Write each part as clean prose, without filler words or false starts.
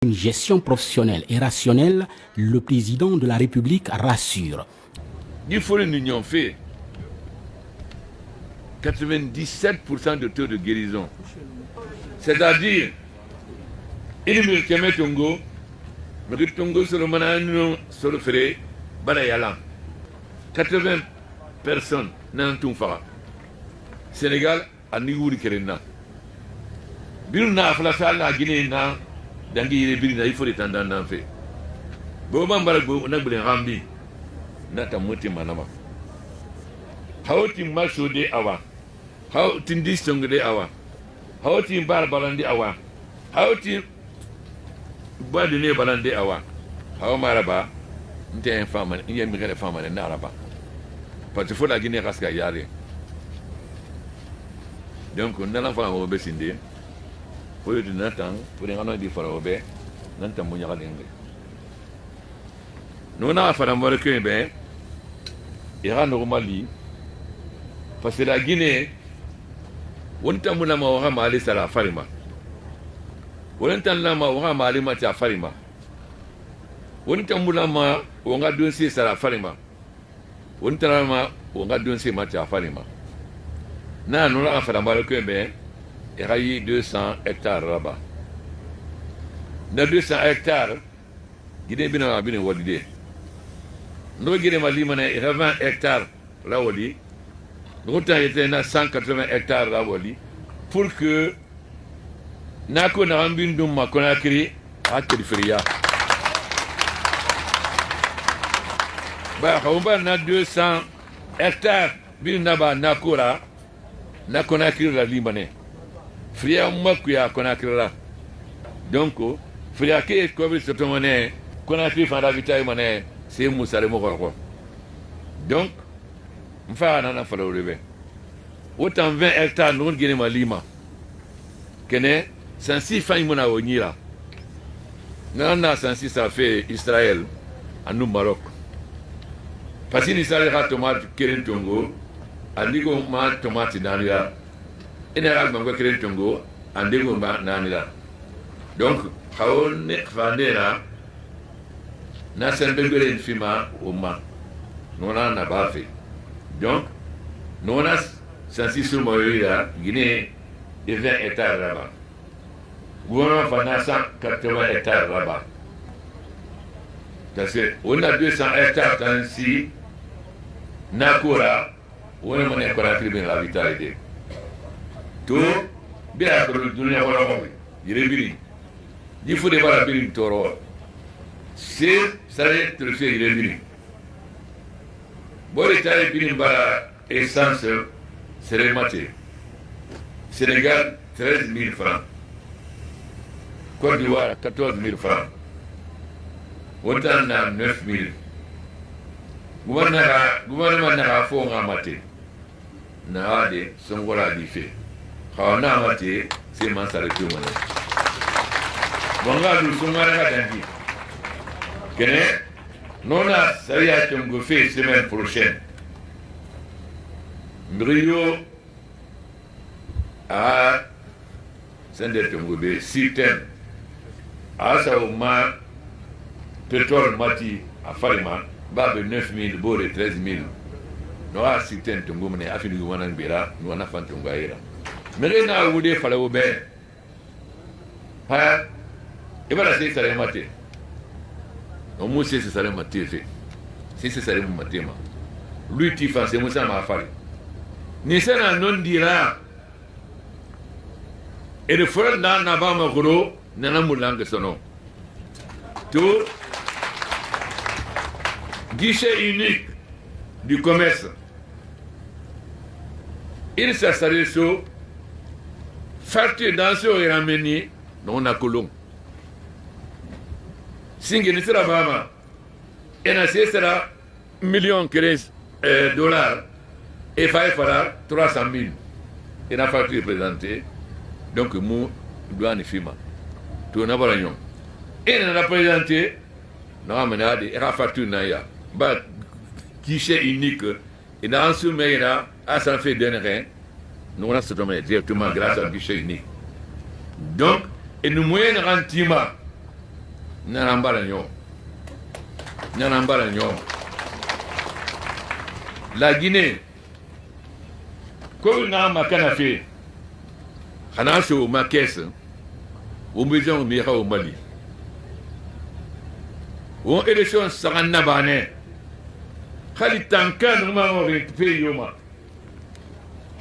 Une gestion professionnelle et rationnelle, le président de la République rassure. Il faut l'union fait 97% de taux de guérison. C'est-à-dire, il me Tongo, mais Tongo sur le manano sur le frais, Balayalan. 80 personnes n'ont tout fait. Sénégal a Nigouri Kerena. Birna Flasal a Guinée na Dangi Birna, il faut les tendants d'en faire. Boban Barabo, Nabri Rambi, Nata Moti Manama. How to Maso de Awa, how to Distung de Awa, how to Barbalandi Awa, how to Badine Balande Awa, how Maraba, Nte Farmer, Indian Miguel Farmer and Naraba. Parce qu'il faut la Guinée Rasca Yari. Donc, on a l'enfant au Bessindé. Pour le Nathan, pour les ranos du Farobé, Nathan Mouniara d'Engue. Nous avons fait un mot que bien, Iran au Mali, parce que la Guinée, on t'a moulama au Ramali Sala Farima. On t'a lama au Ramali Matia Farima. On t'a moulama au Radunsi Sala Farima. On t'a lama au Radunsi Matia Farima. Nous avons fait un mot que bien, il y a 200 hectares là-bas. Dans 200 hectares, Guinée Bina Bina Wadide. Nous Guinée Mali, il y a 20 hectares là-haut. Nous avons 180 hectares là-haut. Pour que nous ayons créé à Téléfria. On a 200 hectares, Bina Nakura, Nakonakiri la Libanais. Fria Makuya Konakiri la. Donc, Fria Ké, comme ce que monnaie, Konakiri Fanda Vitaï Mané, c'est Moussa de Mokoro. Donc, Mfa Nana Fala Rebe. Autant 20 hectares, nous avons Lima. Kene, 106 familles Mona Onira. Nous avons 106 ça fait Israël, à nous Maroc. Parce que Israël a tomate Kérin Tongo. Andigo ma tomate nanira. Ina mango kere tongo, andigo ma nanira. Donc, haon ne vandera na sembengere infima oma. Nona na bafe. Donc, nona sensi sur moira, Guinée et 20 hectares là-bas. Gouvernement fana 180 hectares là-bas. Parce qu'on a 200 hectares dans ici, Nakura. On a mené à la vitalité. Tout, bien que le dunia il est bien. Il faut débarrasser la bilim toro. C'est ça, le fait, il est bien. Bon, l'état est bien, essence, c'est le maté. Sénégal, 13 000 francs. Côte d'Ivoire, 14 000 francs. Autant, 9 000. Gouvernement n'a pas fait un maté. N'a de son voilà dit fait. Quand on a maté, c'est man ça le tout monde. Bon là nous sommes à la dangi. Kene, non a ça y a ton fait semaine prochaine. Brio a sende ton gobe système. A ça au ma pétrole mati à Farima. Babe 9 000, Bore 13 000. Nous avons cité un tongo, mais nous avons fini de voir un béra, nous avons fait un tongo aïra. Mais nous avons voulu faire le bien. Et voilà, c'est ça le matin. Au moins, c'est ça le matin. C'est ça le matin. Lui, tu fais, c'est moi ça m'a fait. Nous sommes non dira. Et le frère n'a pas ma gros, n'a pas mon langue son nom. Tout. Guichet unique du commerce. Il s'est sur facture dans ce et ramené non à Colomb. Singe ne sera pas et n'a sera million dollars et fera 300 000. Et la facture présentée. Donc, moi, doit ne filmer. Tout n'a pas rien. Et n'a présenté. Non, mais il y a des factures. Bah, guichet unique, et dans ce moment-là, à s'en fait dernier, nous avons directement grâce à guichet unique. Donc, et nous moyens rendement, Nanambara nyo. La Guinée, comme n'a ma canafé, Hanacho ma caisse, au maison mira au Mali. Ou élection Saranabane, Khalitanka, normalement, fait Yoma.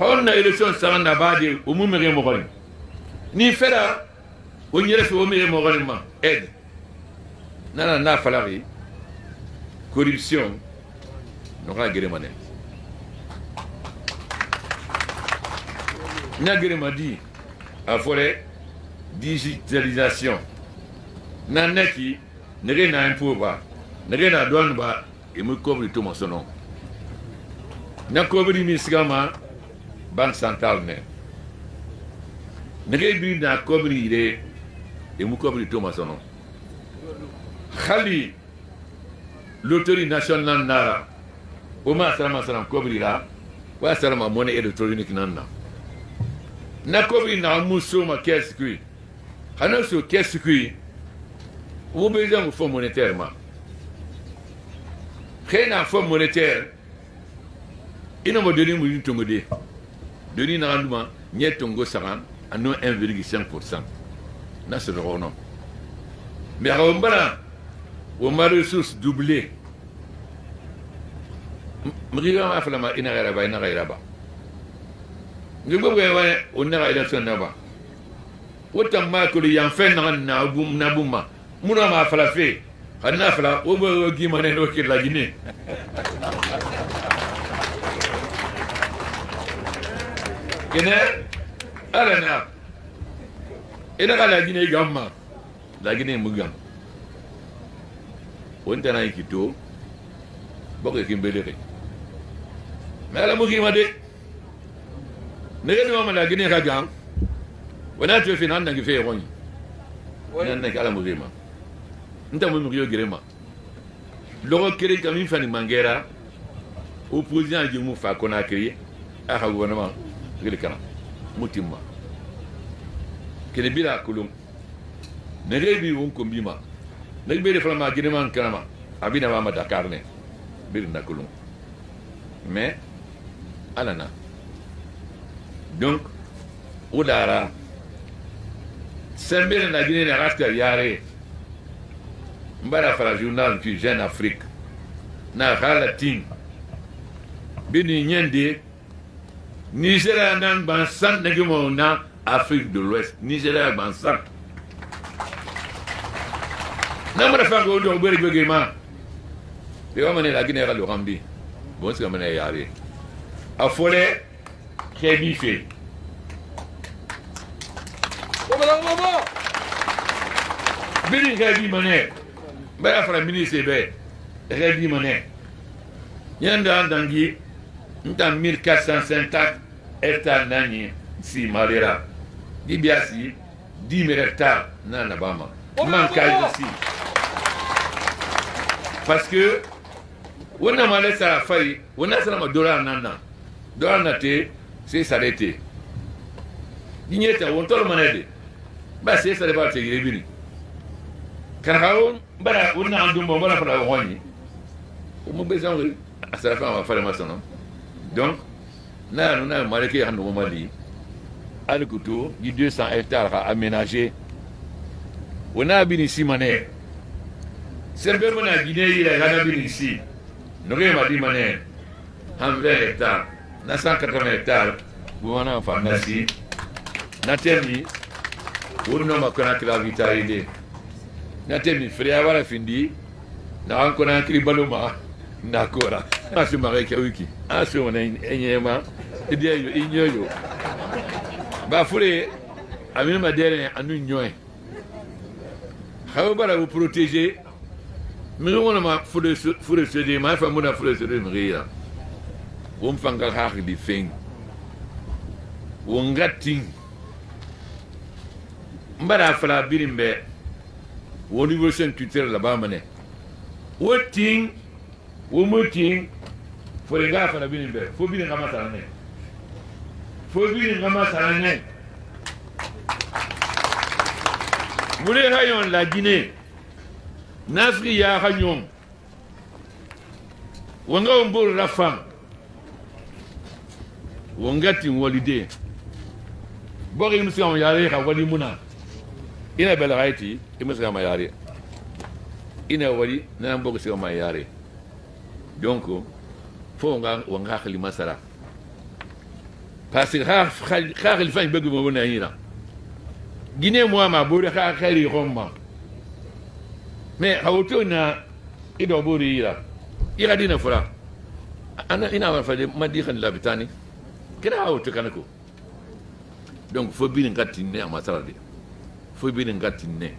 On a élection Saranabade, au Mumere Morin. Ni Fera, on y reste au Mumere Morin, aide. Nana Falari, corruption. Nagere dit à forêt digitalisation. Nanaki, n'est rien impôt bas, n'est rien à douane bas, et me couvre tout mon son nom. N'a couvre l'immiscama, banque centrale n'est rien à couvrir et me couvre tout mon son nom. Khali, l'autorité nationale Nara. Oma salam kobrira wa salama monnaie électronique nanna na kobri na muso ma caisse qui hana so caisse qui ou besoin de fonds monétaire ma khena fonds monétaire ina mo deni mu tongo de deni na anduma nyetongo saran ano 1,5% na se rono mais à ombara o ma ressources doublées. Mriga ma fala ma ina gara ba ngumbo we on na ila sonna ba wota ma ko li yan fen na bumma muna ma fala fe xana fala o bo gi mané no ki la Guinée kene alana ina la Guinée gamma la Guinée mugam on tana ikito bokk kimbelere mais la mugima de ne la Guinée Kagam, on a tué Finlande qui fait Rony. On a la mugima. Nous avons Rio Grema. L'Europe qui est comme une famille Manguera, au président du Moufa qu'on a créé, à un gouvernement, Moutima. Que les Bila Koulum. Ne rébi un combima. Ne rébi Flama Guinéman Kanama. Abinama Dakarne. Birna Koulum. Mais, Alana. Donc, Oudara, Sembele na Guinée rasta yare, Mbara fara journal qui Jeune Afrique, na Halatin, Bini Nyende, Nigeria nan bansan negimo na Afrique de l'Ouest, Nigeria bansan. Namara fango do beri begema, te wamane la Guinée le Rambi, bon c'est comme yare, a forêt. Très biffé. Bini Rébi Mané, Baya Fra Ministre Bé, Rébi Mané. Yanda Dangi, dans 1450 hectares Nani, si Malera. Dibiasi, 10 000 hectares Nanabama. Manquage aussi. Parce que, on a malé ça failli, on a ça ma dollar nana. Dollar naté. C'est s'arrêter. Dignité, on te le manède. Bah, c'est ça, les balles, c'est guéri. Car on a un dumbo, on a fait la rogne. On a besoin de. À sa fin, on va faire le maçon. Donc, là, on a marqué un nouveau Mali. À le couteau, 200 hectares à aménager. On a bien ici, mané. C'est un peu mon Guinée, il a bien ici. Nous avons dit, mané, 20 hectares. 180 hectares, vous en avez fait merci. Natemi, vous n'avez pas connu la vitalité. Natemi, frère, voilà fini. N'a encore un cri baloma. Nakora. Ah, c'est marré qu'il y a eu qui. Ah, c'est on a une énième. Et bien, il y a eu. Bah, il faut les. À même à dire, à nous, nous. How about vous protéger? Mais on a fait le dire, ma femme a fait le dire. On fait un gars qui fait un gâting. Mbara fala birimbe. On niveau sen Twitter là-bas mané. Woting, womuting, faut les gars fala birimbe. Faut bien ramasser la main. Faut bien ramasser la main. Vous les rayons la Guinée. Nafri ya hanyon. Wanga umbur la femme. Wangati walide. Bori musi am yare ka wali muna. Ina bel raiti, imusi am yare. Ina wali na mbogo si am yare. Donc fo wanga khali masara. Parce que khar il fa begu mo na yira. Guinée moi ma bori khali romma. Mais auto na ido bori yira. Ira dina fura. Ana ina wa fa de madi khan labitani. Kena auto kanako. Donc faut bien ngatine à masara de. Faut bien ngatine.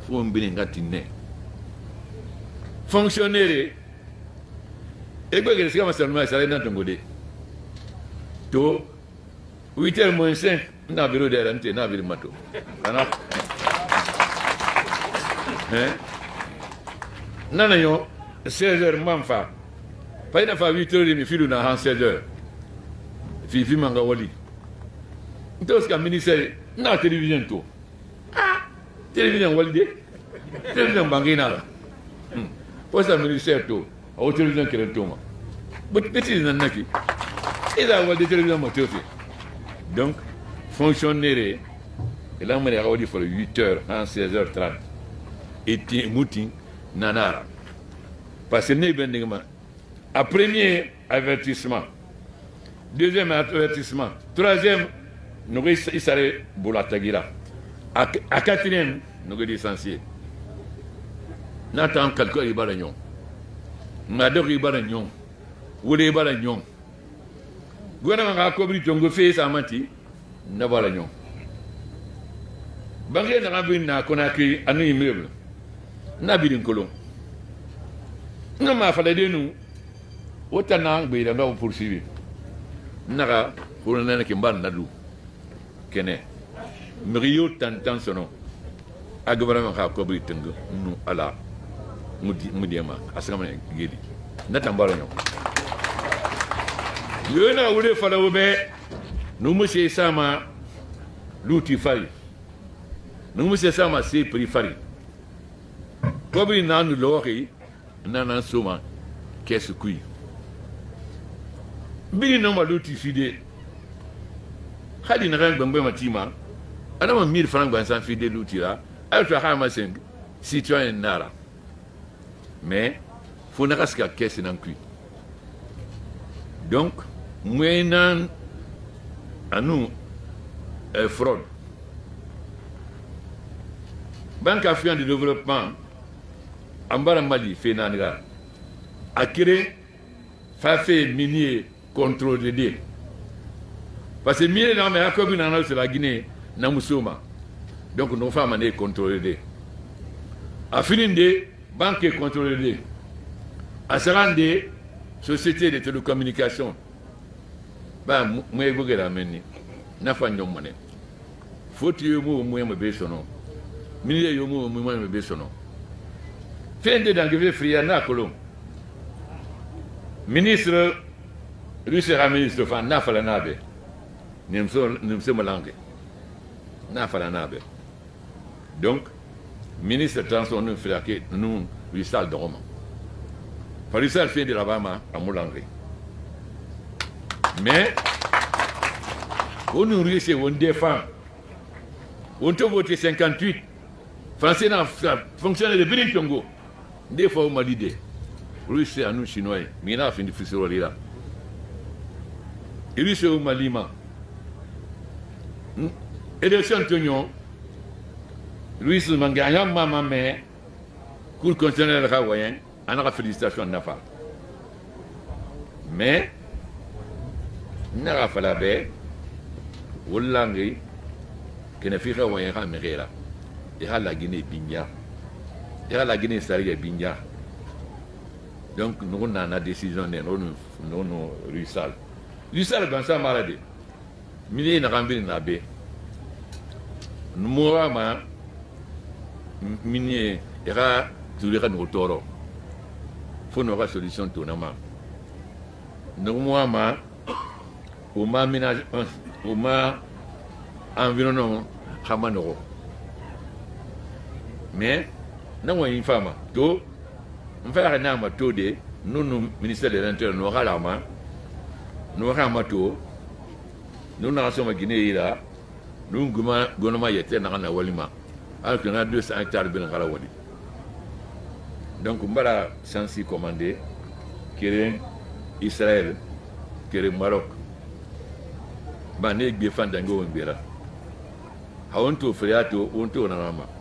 Faut bien ngatine. Fonctionnaire et bien que c'est comme ça ça dans ton godé. To 8h moins 5 na bureau de rente na bureau mato. Kana. Hein? Nana yo 16h mamfa. Pas ina fa 8h mi filu na 16h. Fifi manga wali. Ntos ka ministère na télévision to. Ah, télévision wali de. Télévision bangina la. Poste ministère to. Au télévision qui to ma. But petit nanaki. Il a wali télévision moto fi. Donc fonctionnaire et là on est à 8h à 16h30. Et mouti nanara. Parce que ne bendingma. À premier avertissement. Deuxième avertissement. Troisième, nous avons Boulatagira. À quatrième, nous avons licencié. Nous avons calculé les gens. Nous avons dit les gens. Nous avons dit les gens. Nous avons dit que fait ça mati. Nous avons dit les gens. Banque n'a pas vu Conakry à nos immeubles. Nous avons dit un colon. Nous avons fait des nous. Autant nous avons poursuivi. Nara pour nana kimban nadu kene mriyo tantan sono agobara ka ko bi tengu nu ala mudiema asama gedi natambara nyo yona wule fala wobe nu musse sama luti fari nu musse sama se pri fari ko bi nanu lori nana soma kesu kui bini no maluti fide khadi na ran gbangbe matima ana ma 1000 francs gbansan fide luti la ay to ha ma seng citoyen nara mais faut na kaska caisse nan kui donc moyenan anu fraude Banque africaine de développement ambara Mali fait nanga akire fa fait minier contrôle de dé. Parce que mille non mais comme une sur la Guinée, Namusoma. Donc nos femmes ont contrôlé dé. À finir des banques contrôlées dé. À se rendre des sociétés de télécommunications. Ben moi vous la meni. Na fa nyom mané. Faut tu mo moi me be sono. Mille yo mo moi me be sono. Fin de d'enlever Friana Colomb. Ministre lui sera ministre fan na fala nabe nimso malange na fala nabe donc ministre transport nous frake nous lui salle de Roma fallait ça fait de la bama à Moulangé mais on nous réussit on défend on te voté 58 français n'a fonctionné de bien Congo des fois on m'a l'idée lui c'est à nous chinois mais il a fini de faire là. Il est au Malima. Élection Tonyon. Lui, c'est un gagnant, maman, mais, pour continuer le Hawaïen, on a félicitations de Nafa. Mais, n'a pas la baie, ou l'anglais, qui ne fait Hawaïen à Merera. Il y a la Guinée Bigna. Il y a la Guinée Sariya Bigna. Donc, nous avons une décision de nous Russal. Russal, dans sa maladie, milliers de rambines n'abé. Nous mourons, minier, il y a tout le reste toro. Il faut une solution de tournement. Nous mourons, au moins ménage, au moins environ, mais na wa yin fama to on fa na ma to de nous ministère de l'Intérieur nous ralama nous ramato nous na so ma Guinée là nous gouvernement yete na walima alors que na 200 hectares ben kala wali donc mbara sensi commandé kéré Israël kéré Maroc ba ne gbe fandango ngbera ha on to friato on to na rama